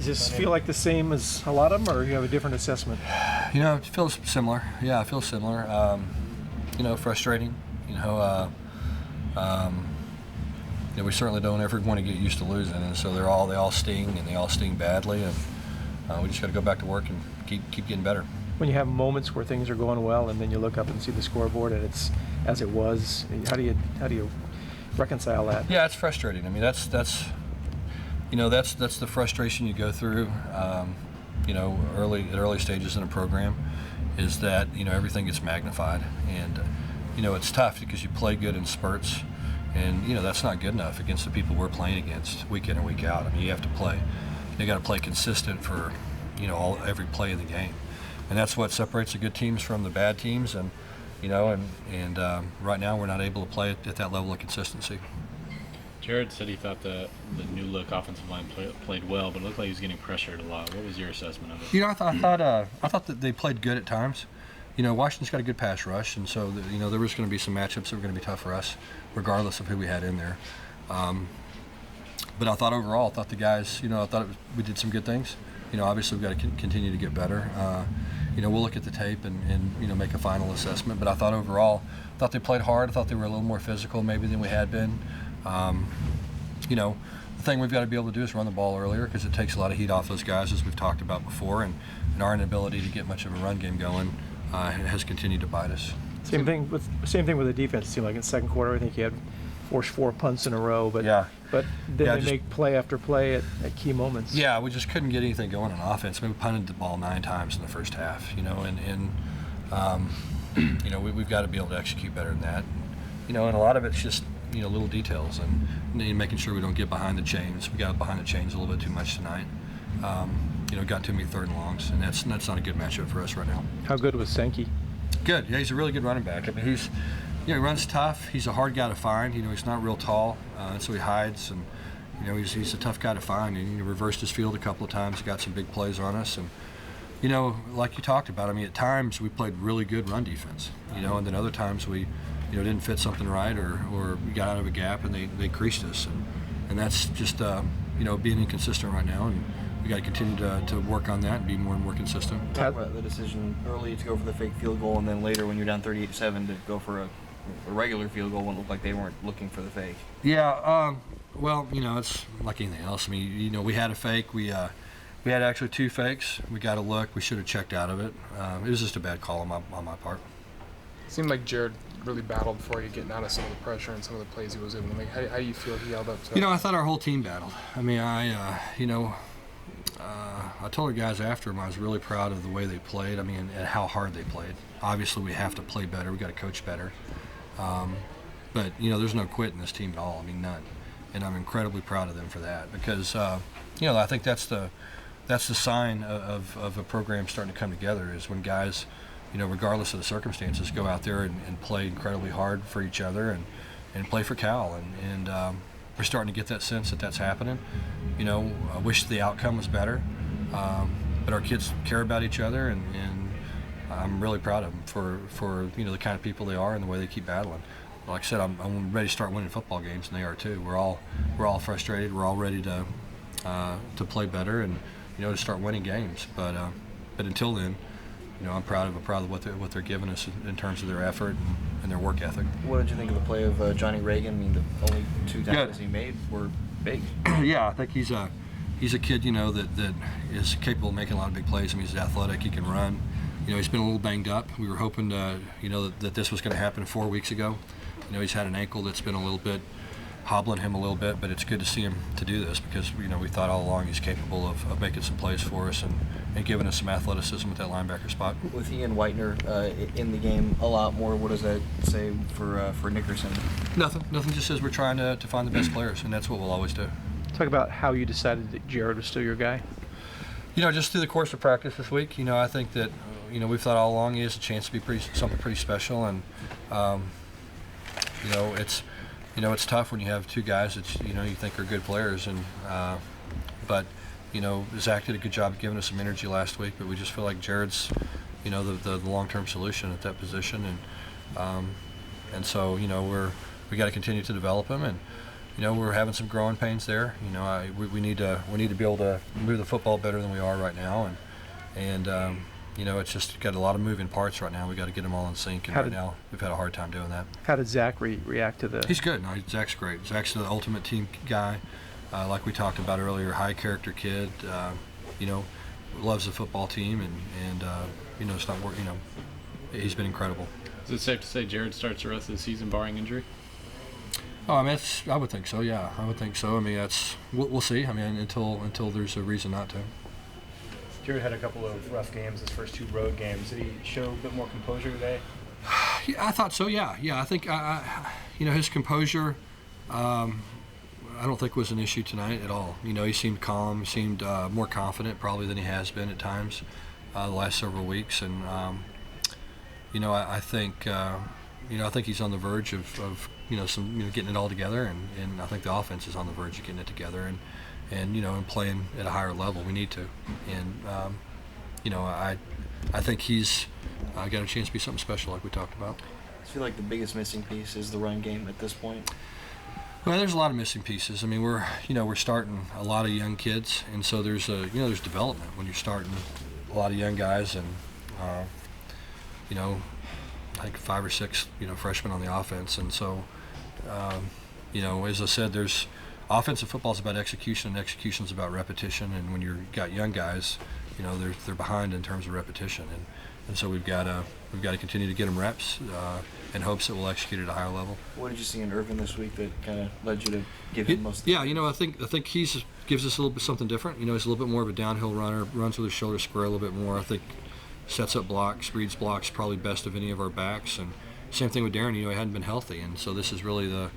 Does this feel like the same as a lot of them, or you have a different assessment? It feels similar. Yeah, it feels similar. Frustrating. We certainly don't ever want to get used to losing, and so they all sting, and they all sting badly, and we just got to go back to work and keep getting better. When you have moments where things are going well, and then you look up and see the scoreboard, and it's as it was, how do you reconcile that? Yeah, it's frustrating. I mean, that's the frustration you go through. Early stages in a program, is that everything gets magnified, and it's tough because you play good in spurts. And that's not good enough against the people we're playing against week in and week out. I mean, you have to play. You got to play consistent for every play of the game, and that's what separates the good teams from the bad teams. And right now we're not able to play at that level of consistency. Jared said he thought the new look offensive line played well, but it looked like he was getting pressured a lot. What was your assessment of it? I thought that they played good at times. Washington's got a good pass rush, and so there was going to be some matchups that were going to be tough for us, regardless of who we had in there. But I thought overall, the guys, we did some good things. Obviously we've got to continue to get better. We'll look at the tape and make a final assessment. But I thought overall, they played hard. I thought they were a little more physical maybe than we had been. The thing we've got to be able to do is run the ball earlier, because it takes a lot of heat off those guys, as we've talked about before, and our inability to get much of a run game going has continued to bite us. Same thing with the defense. It seemed like in the second quarter, I think you had forced 4 punts in a row, but then they make play after play at key moments. Yeah, we just couldn't get anything going on offense. I mean, we punted the ball 9 times in the first half, we've got to be able to execute better than that. And a lot of it's just little details and making sure we don't get behind the chains. We got behind the chains a little bit too much tonight. Got too many 3rd and longs, and that's not a good matchup for us right now. How good was Sankey? Good. Yeah, he's a really good running back. I mean, he runs tough. He's a hard guy to find. He's not real tall, so he hides, and he's a tough guy to find. And he reversed his field a couple of times, got some big plays on us, and like you talked about. I mean, at times we played really good run defense, and then other times we didn't fit something right, or we got out of a gap and they creased us, and that's just being inconsistent right now, and we got to continue to work on that and be more and more consistent. Talk about the decision early to go for the fake field goal, and then later when you're down 38-7 to go for a regular field goal when it looked like they weren't looking for the fake. Yeah, well, it's like anything else. I mean, we had a fake. We had actually 2 fakes. We got a look. We should have checked out of it. It was just a bad call on my part. It seemed like Jared really battled for you, getting out of some of the pressure and some of the plays he was able to make. How do you feel he held up to it? I thought our whole team battled. I mean, I told the guys after him I was really proud of the way they played. I mean, and how hard they played. Obviously, we have to play better. We got to coach better. But there's no quit in this team at all. I mean, none. And I'm incredibly proud of them for that, because I think that's the sign of a program starting to come together, is when guys, regardless of the circumstances, go out there and play incredibly hard for each other and play for Cal. And we're starting to get that sense that that's happening. I wish the outcome was better, but our kids care about each other, and I'm really proud of them for the kind of people they are and the way they keep battling. Like I said, I'm ready to start winning football games, and they are too. We're all frustrated. We're all ready to play better and to start winning games. But until then, I'm proud of what they're giving us in terms of their effort and their work ethic. What did you think of the play of Johnny Reagan? I mean, the only 2 tackles he made were big. Yeah, I think he's a kid, that is capable of making a lot of big plays. I mean, he's athletic. He can run. He's been a little banged up. We were hoping to, that this was going to happen 4 weeks ago. He's had an ankle that's been a little bit hobbling him a little bit, but it's good to see him to do this, because we thought all along he's capable of making some plays for us and giving us some athleticism at that linebacker spot. With he and Whitener in the game a lot more, what does that say for Nickerson? Nothing. Just says we're trying to find the best players, and that's what we'll always do. Talk about how you decided that Jared was still your guy. Just through the course of practice this week, I think that we've thought all along he has a chance to be something pretty special, and it's tough when you have 2 guys that you think are good players, and but Zach did a good job of giving us some energy last week, but we just feel like Jared's the long-term solution at that position, and so we got to continue to develop him, and we're having some growing pains there. We need to be able to move the football better than we are right now, and it's just got a lot of moving parts right now. We got to get them all in sync, and right now we've had a hard time doing that. How did Zach react to the? He's good. No, Zach's great. Zach's the ultimate team guy, like we talked about earlier. High character kid. Loves the football team, and it's not work. He's been incredible. Is it safe to say Jared starts the rest of the season barring injury? Oh, I mean, I would think so. Yeah, I would think so. I mean, we'll see. I mean, until there's a reason not to. Jared had a couple of rough games, his first 2 road games. Did he show a bit more composure today? Yeah, I thought so. Yeah. I think his composure. I don't think was an issue tonight at all. He seemed calm. He seemed more confident probably than he has been at times the last several weeks, and I think I think he's on the verge of getting it all together, and I think the offense is on the verge of getting it together, and playing at a higher level. We need to, and I think he's got a chance to be something special like we talked about. I feel like the biggest missing piece is the run game at this point. Well, there's a lot of missing pieces. I mean, we're starting a lot of young kids, and so there's there's development when you're starting a lot of young guys, and I think 5 or 6 freshmen on the offense, and so as I said, there's offensive football is about execution, and execution is about repetition, and when you've got young guys, they're behind in terms of repetition, and so we've got to continue to get them reps in hopes that we'll execute at a higher level. What did you see in Irvin this week that kind of led you to give him most? Yeah, I think he's gives us a little bit something different. He's a little bit more of a downhill runner, runs with his shoulder square a little bit more. I think sets up blocks, reads blocks probably best of any of our backs. And same thing with Darren. He hadn't been healthy, and so this is really the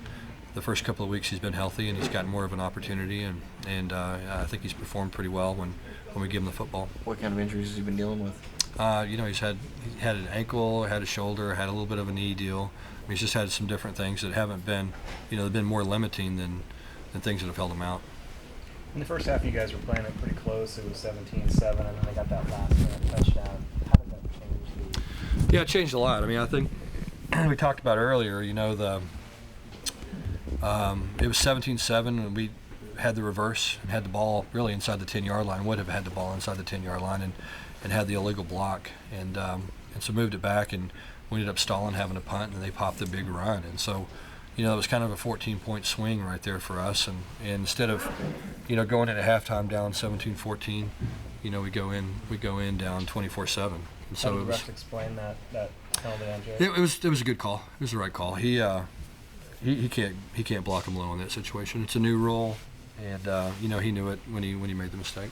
first couple of weeks he's been healthy, and he's gotten more of an opportunity. And I think he's performed pretty well when we give him the football. What kind of injuries has he been dealing with? He's had an ankle, had a shoulder, had a little bit of a knee deal. He's just had some different things that haven't been, they've been more limiting than things that have held him out. In the first half, you guys were playing it pretty close. It was 17-7, and then they got that last-minute touchdown. How did that change? Yeah, it changed a lot. I mean, I think we talked about earlier. It was 17-7, and we had the reverse and had the ball really inside the 10-yard line. Would have had the ball inside the 10-yard line, and had the illegal block, and so moved it back, and we ended up stalling, having a punt, and they popped the big run, and so it was kind of a 14-point swing right there for us, and instead of going into halftime down 17-14, we go in down 24-7. And so how did the refs explain that penalty on Jared? It was a good call. It was the right call. He can't block him low in that situation. It's a new rule, and he knew it when he made the mistake.